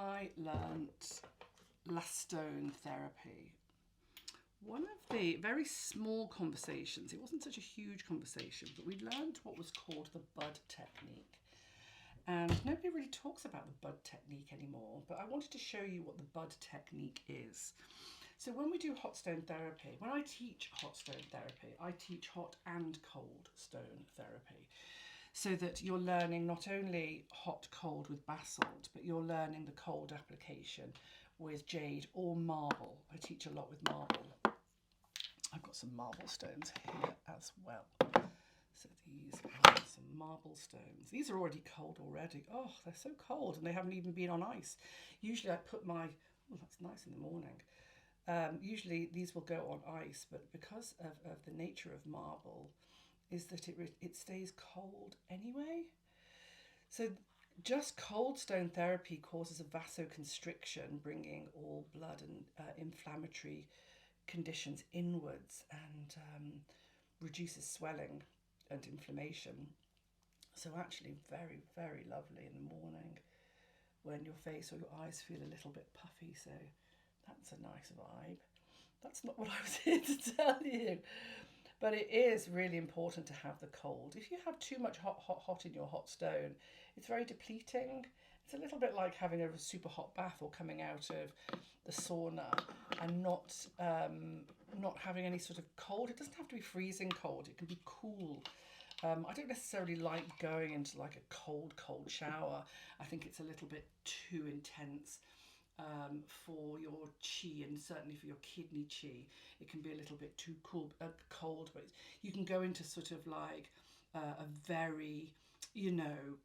I learnt Lastone therapy, one of the very small conversations, it wasn't such a huge conversation, but we learned what was called the bud technique. And nobody really talks about the bud technique anymore, but I wanted to show you what the bud technique is. So when we do hot stone therapy, when I teach hot stone therapy, I teach hot and cold stone therapy. So that you're learning not only hot cold with basalt, but you're learning the cold application with jade or marble. I teach a lot with marble. I've got some marble stones here as well. So these are some marble stones. These are already cold already. Oh, they're so cold and they haven't even been on ice. Usually I put my, oh, that's nice in the morning. Usually these will go on ice, but because of the nature of marble, is that it stays cold anyway. So just cold stone therapy causes a vasoconstriction, bringing all blood and inflammatory conditions inwards, and reduces swelling and inflammation. So actually very, very lovely in the morning when your face or your eyes feel a little bit puffy. So that's a nice vibe. That's not what I was here to tell you. But it is really important to have the cold. If you have too much hot in your hot stone, it's very depleting. It's a little bit like having a super hot bath or coming out of the sauna and not having any sort of cold. It doesn't have to be freezing cold. It can be cool. I don't necessarily like going into like a cold shower. I think it's a little bit too intense. For your chi and certainly for your kidney chi, it can be a little bit too cold, but you can go into sort of like a very,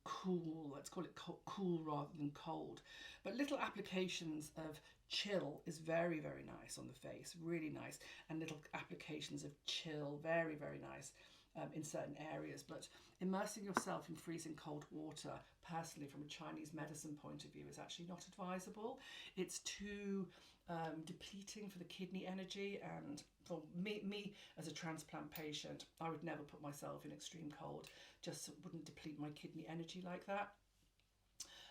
cool, let's call it cool rather than cold. But little applications of chill is very, very nice on the face, really nice. And little applications of chill, very, very nice in certain areas. But immersing yourself in freezing cold water, personally from a Chinese medicine point of view, is actually not advisable. It's too depleting for the kidney energy, and for me as a transplant patient, I would never put myself in extreme cold, just wouldn't deplete my kidney energy like that.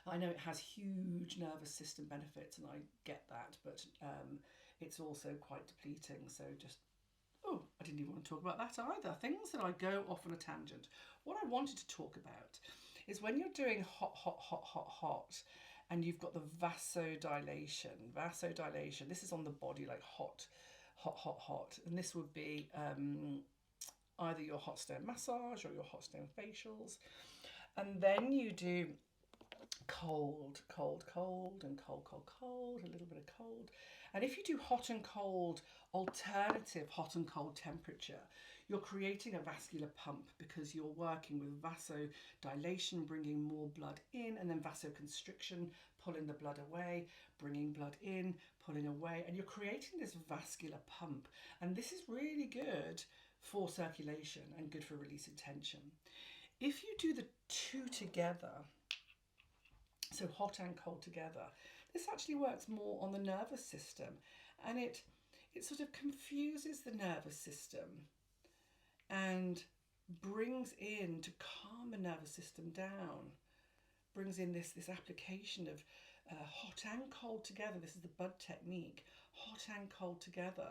I know it has huge nervous system benefits and I get that, but it's also quite depleting. So just, oh, I didn't even want to talk about that either. Things that I go off on a tangent. What I wanted to talk about is when you're doing hot, and you've got the vasodilation. Vasodilation, this is on the body, like hot. And this would be either your hot stone massage or your hot stone facials. And then you do cold, and cold, a little bit of cold. And if you do hot and cold, alternative hot and cold temperature, you're creating a vascular pump because you're working with vasodilation, bringing more blood in, and then vasoconstriction, pulling the blood away, bringing blood in, pulling away, and you're creating this vascular pump. And this is really good for circulation and good for releasing tension. If you do the two together, so hot and cold together, this actually works more on the nervous system, and it sort of confuses the nervous system and brings in, to calm the nervous system down, brings in this application of hot and cold together. This is the bud technique, hot and cold together,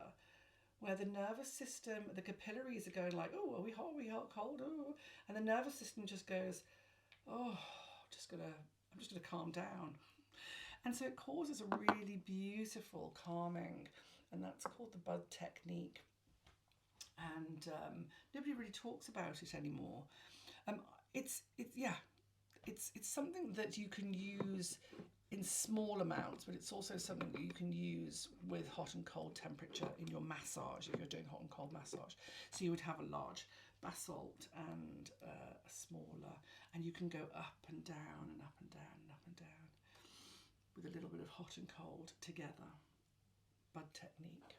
where the nervous system, the capillaries are going like, oh, are we hot, cold, oh, and the nervous system just goes, oh, I'm just gonna calm down. And so it causes a really beautiful calming, and that's called the bud technique. And nobody really talks about it anymore. It's something that you can use in small amounts, but it's also something that you can use with hot and cold temperature in your massage if you're doing hot and cold massage. So you would have a large basalt and a smaller, and you can go up and down and up and down and up and down with a little bit of hot and cold together. Bud technique.